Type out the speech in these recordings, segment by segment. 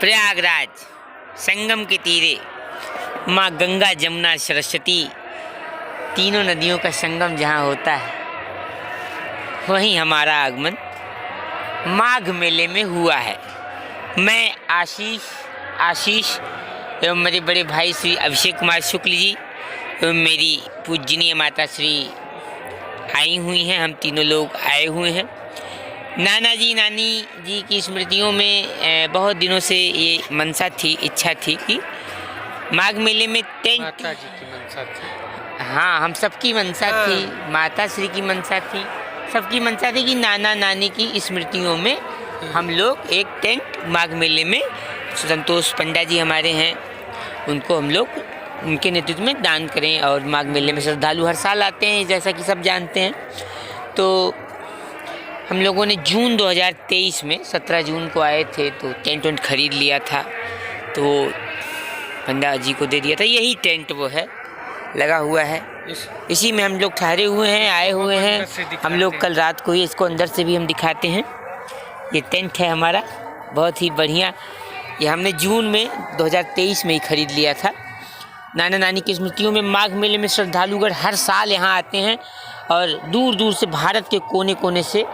प्रयागराज संगम के तीरे माँ गंगा जमुना सरस्वती तीनों नदियों का संगम जहाँ होता है वहीं हमारा आगमन माघ मेले में हुआ है। मैं आशीष एवं मेरे बड़े भाई श्री अभिषेक कुमार शुक्ल जी एवं मेरी पूजनीय माता श्री आई हुई हैं। हम तीनों लोग आए हुए हैं। नाना जी नानी जी की स्मृतियों में बहुत दिनों से ये मनसा थी, इच्छा थी कि माघ मेले में टेंट। माता जी की मनसा थी। हाँ, हम सबकी मनसा थी, माता श्री की मनसा थी, सबकी मनसा थी कि नाना नानी की स्मृतियों में हम लोग एक टेंट माघ मेले में, संतोष पंडा जी हमारे हैं, उनको हम लोग उनके नेतृत्व में दान करें। और माघ मेले में श्रद्धालु हर साल आते हैं जैसा कि सब जानते हैं। तो हम लोगों ने जून 2023 में 17 जून को आए थे तो टेंट वेंट खरीद लिया था, तो पंडा जी को दे दिया था। यही टेंट वो है, लगा हुआ है, इसी में हम लोग ठहरे हुए हैं, आए हुए हैं। हम लोग कल रात को ही इसको अंदर से भी हम दिखाते हैं। ये टेंट है हमारा, बहुत ही बढ़िया। ये हमने जून में 2023 में ही खरीद लिया था। नाना नानी की स्मृतियों में माघ मेले में श्रद्धालुगण हर साल यहाँ आते हैं और दूर दूर से, भारत के कोने कोने से।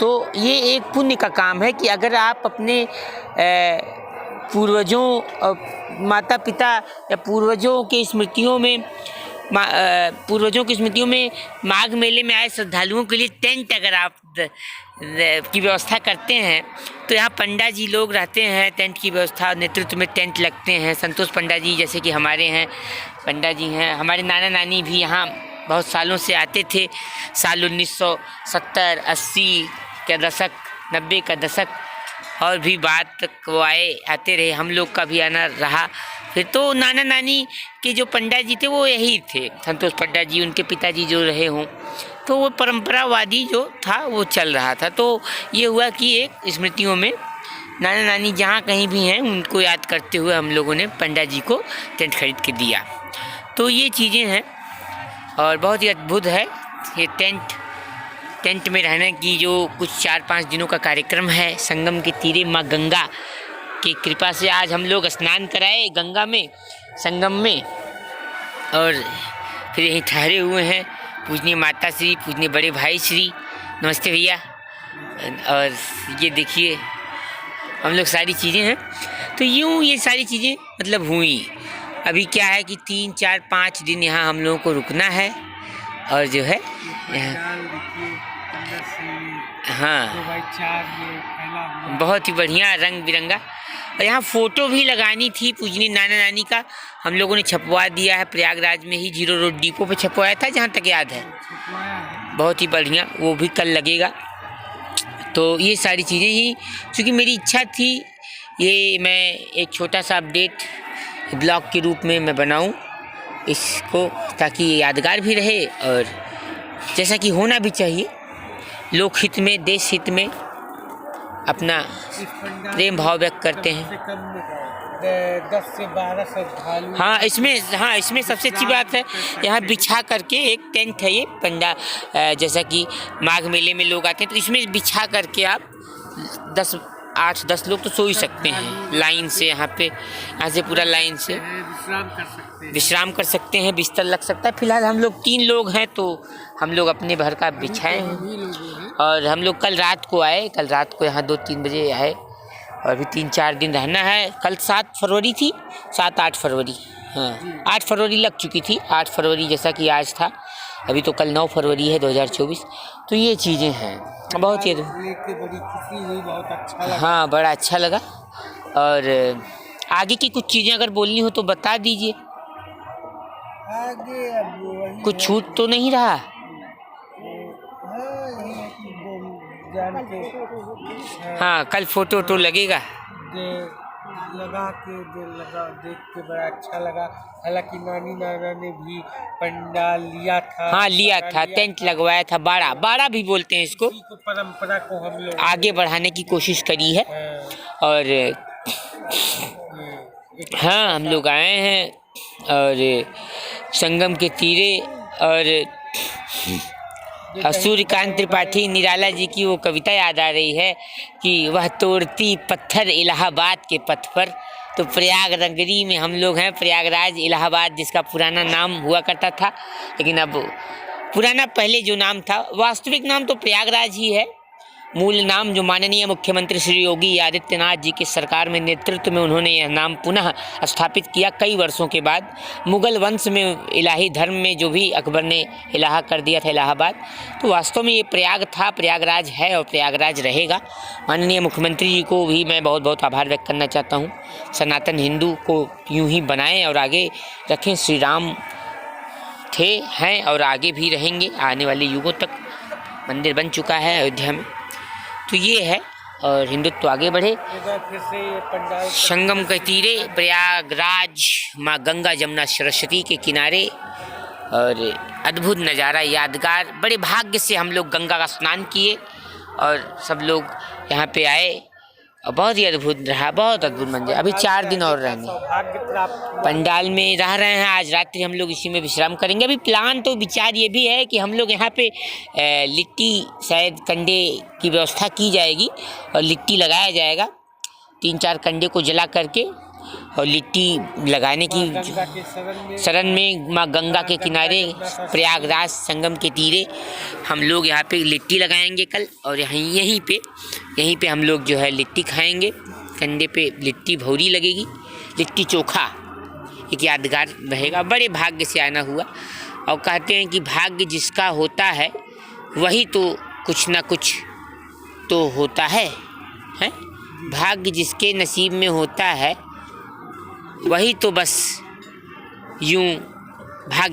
तो ये एक पुण्य का काम है कि अगर आप अपने पूर्वजों और माता पिता या पूर्वजों की स्मृतियों में माघ मेले में आए श्रद्धालुओं के लिए टेंट अगर आप की व्यवस्था करते हैं तो यहाँ पंडा जी लोग रहते हैं। टेंट की व्यवस्था नेतृत्व में टेंट लगते हैं। संतोष पंडा जी जैसे कि हमारे हैं, पंडा जी हैं। हमारे नाना नानी भी यहाँ बहुत सालों से आते थे। साल 1970, 80 के दशक, 90 का दशक और भी बाद तक वो आते रहे। हम लोग का भी आना रहा। फिर तो नाना नानी के जो पंडा जी थे वो यही थे, संतोष पंडा जी, उनके पिताजी जो रहे हों, तो वो परंपरावादी जो था वो चल रहा था। तो ये हुआ कि एक स्मृतियों में नाना नानी जहाँ कहीं भी हैं उनको याद करते हुए हम लोगों ने पंडा जी को टेंट खरीद के दिया। तो ये चीज़ें हैं और बहुत ही अद्भुत है ये टेंट में रहने की। जो कुछ 4-5 दिनों का कार्यक्रम है संगम के तीरे माँ गंगा की कृपा से आज हम लोग स्नान कराए गंगा में, संगम में, और फिर यहीं ठहरे हुए हैं। पूजनीय माता श्री, पूजनीय बड़े भाई श्री, नमस्ते भैया। और ये देखिए हम लोग सारी चीज़ें हैं। तो यूँ ये सारी चीज़ें मतलब हुई। अभी क्या है कि 3, 4, 5 दिन यहाँ हम लोगों को रुकना है और जो है हाँ बहुत ही बढ़िया रंग बिरंगा। और यहाँ फ़ोटो भी लगानी थी पूजनीय नाना नानी का, हम लोगों ने छपवा दिया है। प्रयागराज में ही 0 रोड डिपो पे छपवाया था जहाँ तक याद है। बहुत ही बढ़िया, वो भी कल लगेगा। तो ये सारी चीज़ें ही, क्योंकि मेरी इच्छा थी ये मैं एक छोटा सा अपडेट ब्लॉग के रूप में मैं बनाऊं इसको, ताकि ये यादगार भी रहे और जैसा कि होना भी चाहिए। लोकहित में, देश हित में अपना प्रेम भाव व्यक्त करते हैं। 10 से 12 श्रद्धालु। हाँ, इसमें सबसे अच्छी बात है यहाँ बिछा करके एक टेंट है ये पंडा, जैसा कि माघ मेले में लोग आते हैं तो इसमें बिछा करके आप 8-10 लोग तो सो ही सकते हैं लाइन से। यहाँ से पूरा लाइन से विश्राम कर सकते हैं, बिस्तर लग सकता है। फिलहाल हम लोग 3 लोग हैं तो हम लोग अपने भर का बिछाए हैं और हम लोग कल रात को आए। कल रात को यहाँ 2-3 बजे आए और अभी 3-4 दिन रहना है। कल 7 फरवरी थी, 7-8 फरवरी, हाँ 8 फरवरी लग चुकी थी। 8 फरवरी जैसा कि आज था, अभी तो कल 9 फरवरी है 2024। तो ये चीज़ें हैं, बहुत ही बड़ी खुशी हुई, बहुत अच्छा लगा। हाँ, बड़ा अच्छा लगा। और आगे की कुछ चीज़ें अगर बोलनी हो तो बता दीजिए। आगे अब कुछ छूट तो नहीं रहा? हाँ, कल फोटो लगेगा। देख के बड़ा अच्छा लगा। हालांकि नानी नाना ने भी पंडाल लिया था। हाँ, लिया था, टेंट लगवाया था। बाड़ा भी बोलते हैं इसको। परंपरा को हम लोग आगे बढ़ाने की कोशिश करी है। और हाँ, हम लोग आए हैं और संगम के तीरे और और सूर्यकांत त्रिपाठी निराला जी की वो कविता याद आ रही है कि वह तोड़ती पत्थर इलाहाबाद के पथ पर। तो प्रयाग नगरी में हम लोग हैं, प्रयागराज इलाहाबाद जिसका पुराना नाम हुआ करता था, लेकिन अब पुराना पहले जो नाम था वास्तविक नाम तो प्रयागराज ही है। मूल नाम जो माननीय मुख्यमंत्री श्री योगी आदित्यनाथ जी की सरकार में नेतृत्व में उन्होंने यह नाम पुनः स्थापित किया कई वर्षों के बाद। मुगल वंश में इलाही धर्म में जो भी अकबर ने इलाहा कर दिया था इलाहाबाद, तो वास्तव में ये प्रयाग था, प्रयागराज है और प्रयागराज रहेगा। माननीय मुख्यमंत्री जी को भी मैं बहुत बहुत आभार व्यक्त करना चाहता हूँ। सनातन हिंदू को यूँ ही बनाएं और आगे रखें। श्री राम थे, हैं और आगे भी रहेंगे। आने वाले युगों तक मंदिर बन चुका है अयोध्या में, तो ये है। और हिंदुत्व आगे बढ़े। फिर से ये पंडाल संगम के तीरे प्रयागराज, माँ गंगा जमुना सरस्वती के किनारे, और अद्भुत नज़ारा यादगार। बड़े भाग्य से हम लोग गंगा का स्नान किए और सब लोग यहाँ पे आए और बहुत ही अद्भुत रहा, बहुत अद्भुत मंदिर। अभी 4 दिन और रहेंगे। सौभाग्य प्राप्त पंडाल में रह रहे हैं, आज रात्रि हम लोग इसी में विश्राम करेंगे। अभी प्लान तो विचार ये भी है कि हम लोग यहाँ पे लिट्टी शायद कंडे की व्यवस्था की जाएगी और लिट्टी लगाया जाएगा। 3-4 कंडे को जला करके और लिट्टी लगाने की गंगा के शरण में माँ गंगा के किनारे प्रयागराज संगम के तीरे हम लोग यहाँ पे लिट्टी लगाएंगे कल। और यहीं पे हम लोग जो है लिट्टी खाएंगे। कंडे पे लिट्टी भौरी लगेगी, लिट्टी चोखा, एक यादगार रहेगा। बड़े भाग्य से आना हुआ। और कहते हैं कि भाग्य जिसका होता है वही तो कुछ ना कुछ तो होता है। भाग्य जिसके नसीब में होता है वही तो बस यूं भाग्य